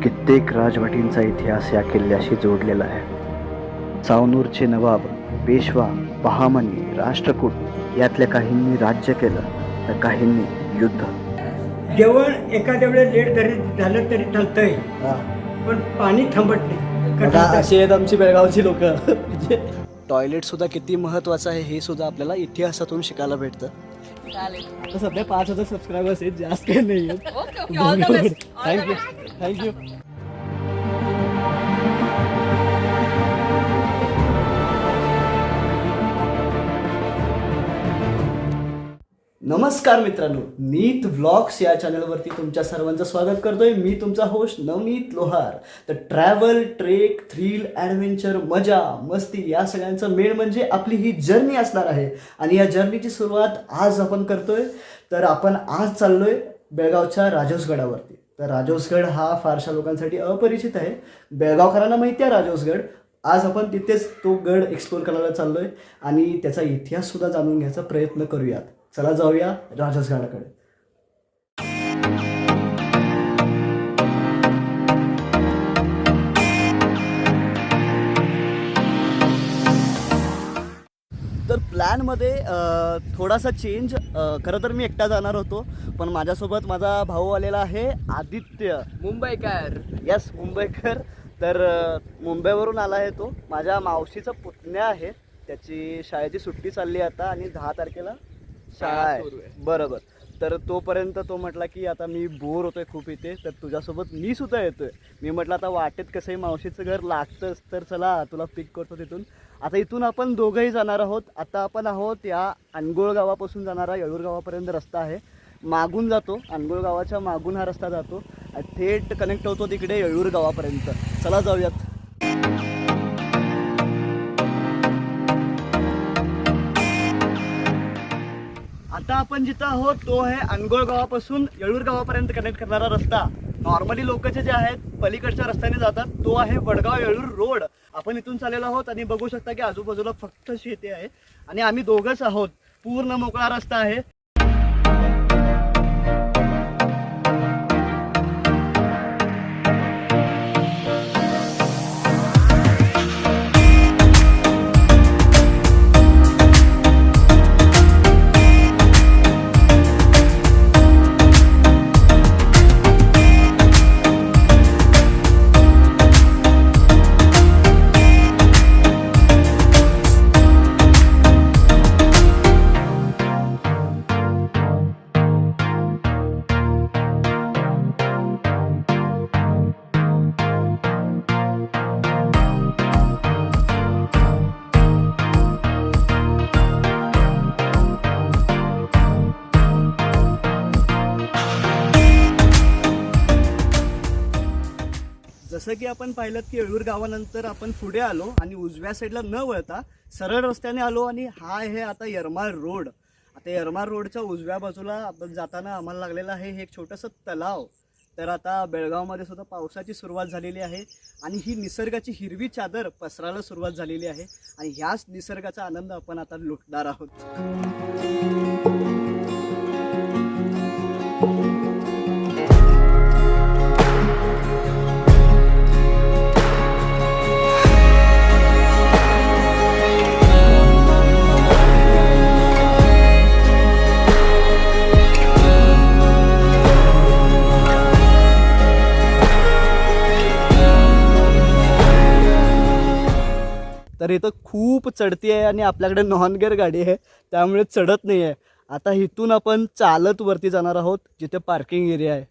कित्येक राजवटींचा इतिहास या किल्ल्याशी जोडलेला आहे. सावनूरचे नवाब, पेशवा, बहामनी, राष्ट्रकूट यातल्या काहींनी राज्य केलं तर काहींनी युद्ध. जेवण एखाद्या वेळेस लेट जरी झालं तरी चालतंय, पण पाणी थांबत नाही. अशी आहेत आमची बेळगावची लोक. म्हणजे टॉयलेट सुद्धा किती महत्वाचं आहे हे सुद्धा आपल्याला इतिहासातून शिकायला भेटतं. आता सध्या 5,000 सबस्क्रायबर्स आहेत, जास्त काही नाही आहेत. Thank you thank you. नमस्कार मित्रांनो, नीत व्लॉग्स या चॅनलवरती तुमच्या सर्वांचं स्वागत करतोय. मी तुमचा होस्ट नवनीत लोहार. तर ट्रॅव्हल, ट्रेक, थ्रिल, ॲडव्हेंचर, मजा, मस्ती या सगळ्यांचं मेन म्हणजे आपली ही जर्नी असणार आहे. आणि या जर्नीची सुरुवात आज आपण करतोय. तर आपण आज चाललोय बेळगावच्या राजहंसगडावरती. तर राजहंसगड हा फारशा लोकांसाठी अपरिचित आहे. बेळगावकरांना माहिती आहे राजहंसगड. आज आपण तिथेच तो गड एक्सप्लोर करायला चाललोय आणि त्याचा इतिहाससुद्धा जाणून घ्यायचा प्रयत्न करूयात. चला जाऊया राजहंसगडाकडे. तर प्लॅनमध्ये थोडासा चेंज. खरं तर मी एकटा जाणार होतो, पण माझ्यासोबत माझा भाऊ आलेला आहे आदित्य, मुंबईकर. यस मुंबईकर. तर मुंबईवरून आला आहे तो. माझ्या मावशीचा पुतण्या आहे. त्याची शाळेची सुट्टी चालली आता आणि 10 तारखेला शाळा आहे. बरोबर. तर तोपर्यंत तो म्हटला की आता मी बोर होतोय खूप इथे, तर तुझ्यासोबत मी सुद्धा येतोय. मी म्हटलं आता वाटेत कसंही मावशीचं घर लागतंच, तर चला तुला पिक करतो तिथून. आता इथून आपण दोघंही जाणार आहोत. आता आपण आहोत या अनगोळ गावापासून जाणारा येळूर गावापर्यंत रस्ता आहे. मागून जातो, अनगोळ गावाच्या मागून हा रस्ता जातो, थेट कनेक्ट होतो तिकडे येळूर गावापर्यंत. चला जाऊयात. आता आपण जिथं आहोत तो आहे अनगोळ गावापासून येळूर गावापर्यंत कनेक्ट करणारा रस्ता. नॉर्मली लोकचे जे आहेत पलीकडच्या रस्त्याने जातात, तो आहे वडगाव येळूर रोड. आपण इथून चाललेलो आहोत आणि बघू शकता की आजूबाजूला फक्त शेती आहे आणि आम्ही दोघंच आहोत. पूर्ण मोकळा रस्ता आहे. जसं की आपण पाहिलं की येळूर गावानंतर आपण पुढे आलो आणि उजव्या साईडला न वळता सरळ रस्त्याने आलो आणि हा आहे आता यरमाळ रोड. आता यरमाळ रोडच्या उजव्या बाजूला आपण जाताना आम्हाला लागलेलं आहे हे एक छोटंसं तलाव. तर आता बेळगावमध्ये सुद्धा पावसाची सुरुवात झालेली आहे आणि ही निसर्गाची हिरवी चादर पसरायला सुरुवात झालेली आहे आणि ह्याच निसर्गाचा आनंद आपण आता लुटणार आहोत. तर इथं खूप चढती आहे आणि आपल्याकडे नॉन गिअर गाडी आहे त्यामुळे चढत नाही आहे. आता इथून आपण चालत वरती जाणार आहोत जिथे पार्किंग एरिया आहे.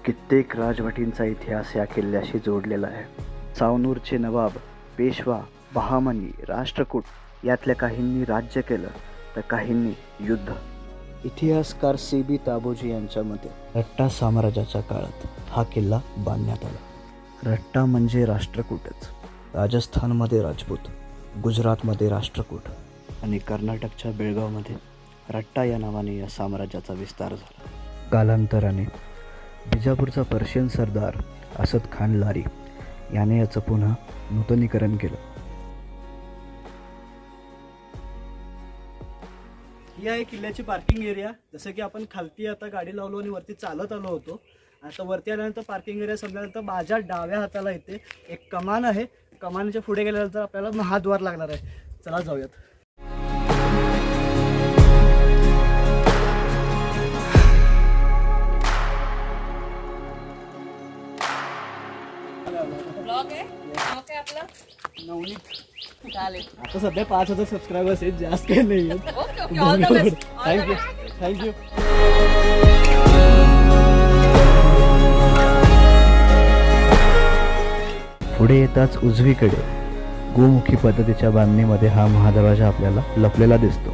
कित्येक राजवटींचा इतिहास या किल्ल्याशी जोडलेला आहे. सावनूरचे नवाब, पेशवा, बहामनी, राष्ट्रकूट यातल्या काहींनी राज्य केलं तर काहींनी युद्ध. इतिहासकार CB ताबोजी यांच्या मते रट्टा साम्राज्याच्या काळात हा किल्ला बांधण्यात आला. रट्टा म्हणजे राष्ट्रकूटच. राजस्थानमध्ये राजपूत, गुजरातमध्ये राष्ट्रकूट आणि कर्नाटकच्या बेळगावमध्ये रट्टा या नावाने या साम्राज्याचा विस्तार झाला. कालांतराने विजापूरचा पर्शियन सरदार असद खान लारी याने याचं पुन्हा नूतनीकरण केलं. ही आहे किल्ल्याची पार्किंग एरिया. जसं की आपण खालती आता गाडी लावलो आणि वरती चालत आलो होतो. आता वरती आल्यानंतर पार्किंग एरिया संपल्यानंतर माझ्या डाव्या हाताला इथे एक कमान आहे. कमानीच्या पुढे गेल्यानंतर आपल्याला महाद्वार लागणार आहे. चला जाऊयात. ब्लॉग आहे नाव काय आपलं नवनीत. चालेल आता सध्या 5,000 सबस्क्रायबर्स आहेत, जास्त काही नाही आहेत. Okay okay all the best thank you thank you. पुढे येताच उजवीकडे गोमुखी पद्धतीच्या बांधणीमध्ये हा महादरवाजा आपल्याला लपलेला दिसतो.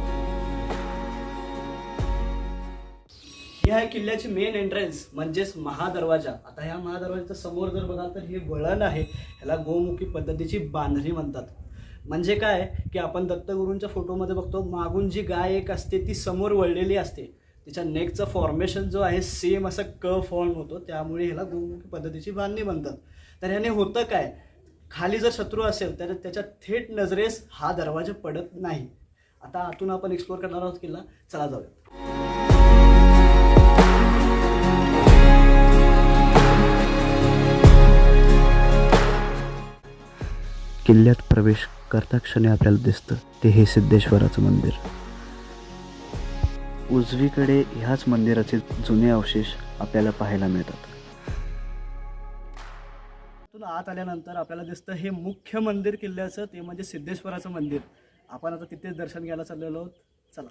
ही आहे किल्ल्याची मेन एंट्रन्स म्हणजेच महादरवाजा. आता ह्या महादरवाजाच्या समोर जर बघाल तर हे वळण आहे. ह्याला गोमुखी पद्धतीची बांधणी म्हणतात. म्हणजे काय की आपण दत्तगुरूंच्या फोटोमध्ये बघतो मागून जी गाय एक असते ती समोर वळलेली असते. तिच्या नेकचं फॉर्मेशन जो आहे सेम असं क फॉर्म होतो, त्यामुळे ह्याला गोमुखी पद्धतीची बांधणी म्हणतात. तर ह्याने होतं काय, खाली जर शत्रू असेल तर त्याच्या थेट नजरेस हा दरवाजा पडत नाही. आता आतून आपण एक्सप्लोर करणार आहोत किल्ला. चला जाऊया. किल्ल्यात प्रवेश करता क्षणी आपल्याला दिसतं ते हे सिद्धेश्वराचं मंदिर. उजवीकडे ह्याच मंदिराचे जुने अवशेष आपल्याला पाहायला मिळतात. आत आल्यानंतर आपल्याला दिसतं हे मुख्य मंदिर किल्ल्याचं, ते म्हणजे सिद्धेश्वराचं मंदिर. आपण आता तिथेच दर्शन घ्यायला चाललेलो आहोत. चला.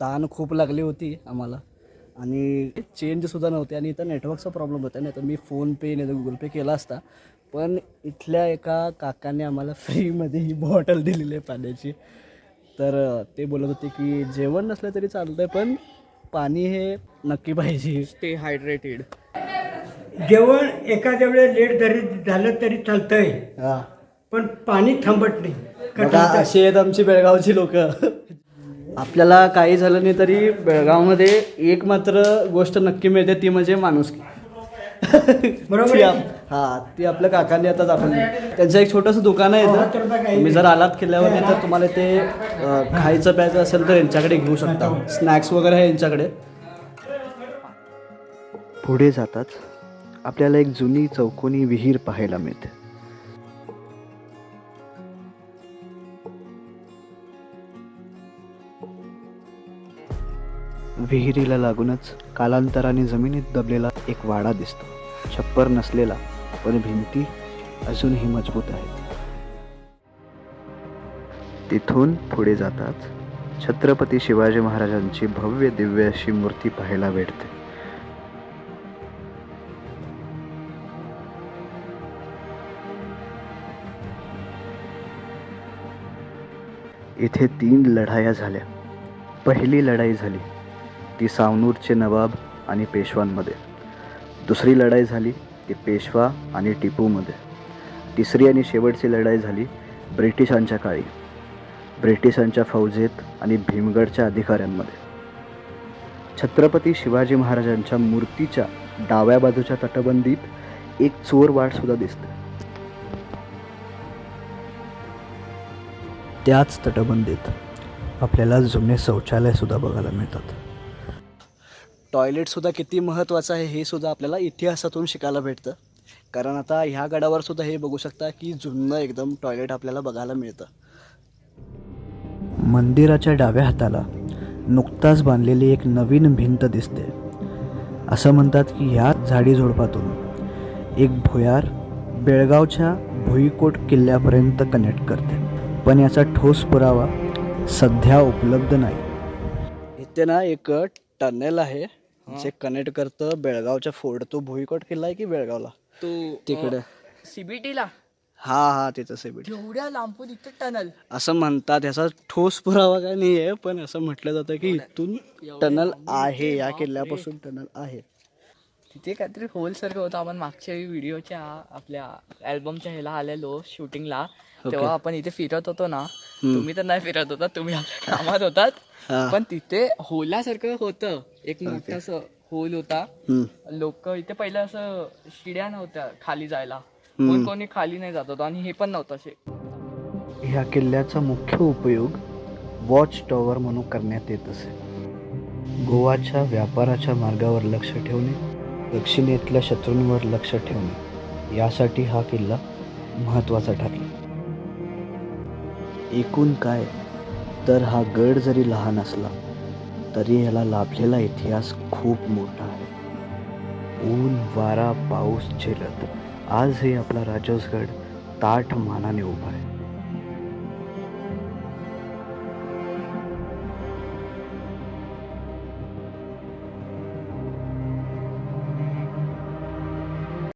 ताण खूप लागली होती आम्हाला आणि चेंजसुद्धा नव्हते आणि इथं नेटवर्कचा प्रॉब्लेम होता. नाही तर मी फोनपे नाही तर गुगल पे केला असता. पण इथल्या एका काकाने आम्हाला फ्रीमध्ये ही बॉटल दिलेली आहे पाण्याची. तर ते बोलत होते की जेवण नसलं तरी चालतं आहे पण पाणी हे नक्की पाहिजे. Stay hydrated. जेवण एखाद्या वेळेस लेट जरी झालं तरी चालतंय, हां, पण पाणी थांबत नाही. बघा अशी आहेत आमची बेळगावची लोक. आपल्याला काही झालं नाही तरी बेळगावमध्ये एक मात्र गोष्ट नक्की मिळते, ती म्हणजे माणुसकी. बरोबर आहे. हा, ती आपल्या काकांनी आता दाखवली. त्यांचं एक छोटंसं दुकान आहे इथं. तुम्ही जर आलात किल्ल्यावरती तर तुम्हाला ते खायचं प्यायचं असेल तर यांच्याकडे घेऊ शकता. स्नॅक्स वगैरे आहे यांच्याकडे. पुढे जाताच आपल्याला एक जुनी चौकोनी विहीर पाहायला मिळते. विहिरीला लागूनच कालांतराने जमिनीत दबलेला एक वाडा दिसतो. छप्पर नसलेला पण भिंती अजूनही मजबूत आहेत. तिथून पुढे जाताच छत्रपती शिवाजी महाराजांची भव्य दिव्य अशी मूर्ती पाहायला भेटते. इथे 3 लढाया झाल्या. पहिली लढाई झाली ती सावनूरचे नवाब आणि पेशवांमध्ये. दुसरी लढाई झाली ती पेशवा आणि टिपूमध्ये. तिसरी आणि शेवटची लढाई झाली ब्रिटिशांच्या काळी, ब्रिटिशांच्या फौजेत आणि भीमगडच्या अधिकाऱ्यांमध्ये. छत्रपती शिवाजी महाराजांच्या मूर्तीच्या डाव्या बाजूच्या तटबंदीत एक चोरवाटसुद्धा दिसते. त्याच तटबंदीत आपल्याला जुने शौचालयसुद्धा बघायला मिळतात. टॉयलेटसुद्धा किती महत्त्वाचं आहे हे सुद्धा आपल्याला इतिहासातून शिकायला भेटतं. कारण आता ह्या गडावर सुद्धा हे बघू शकता की जुनं एकदम टॉयलेट आपल्याला बघायला मिळतं. मंदिराच्या डाव्या हाताला नुकताच बांधलेली एक नवीन भिंत दिसते. असं म्हणतात की ह्या झाडीझुडपातून एक भुयार बेळगावच्या भुईकोट किल्ल्यापर्यंत कनेक्ट करते, पण याचा ठोस पुरावा सध्या उपलब्ध नाही. इथे ना एक टनेल आहे जे कनेक्ट करतं बेळगावच्या फोर्ट. तो भुईकोट किल्ला आहे की बेळगावला तो तिकडे? सीबीटीला हा तिथं सेबिट एवढ्या लांबून इथे टनल. असं म्हणतात. ह्याचा ठोस पुरावा काय नाही आहे, पण असं म्हटलं जातं की इथून टनल आहे, या किल्ल्यापासून टनल आहे. तिथे काहीतरी होल सारखं होतं. आपण मागच्या व्हिडिओच्या आपल्या अल्बमच्या ह्याला आलेलो शूटिंगला, तेव्हा आपण इथे फिरत होतो ना. तुम्ही तर नाही फिरत होता, तुम्ही आपल्या कामात होतात. हा. पण तिथे होलासारखं होतं, एक मोठास होल होता. लोक इथे पहिलं असं शिड्या नव्हत्या खाली जायला, कोणी खाली नाही जात होतं आणि हे पण नव्हतं असे. ह्या किल्ल्याचा मुख्य उपयोग वॉच टॉवर म्हणून करण्यात येत असे. गोवाच्या व्यापाराच्या मार्गावर लक्ष ठेवणे, दक्षिणेतल्या शत्रूंवर लक्ष ठेवणे यासाठी हा किल्ला महत्त्वाचा ठरला. एकूण काय तर हा गड जरी लहान असला तरी याला लाभलेला इतिहास खूप मोठा आहे. ऊन वारा पाऊस झेलत आजही आपला राजसगड ताठ मानाने उभा आहे.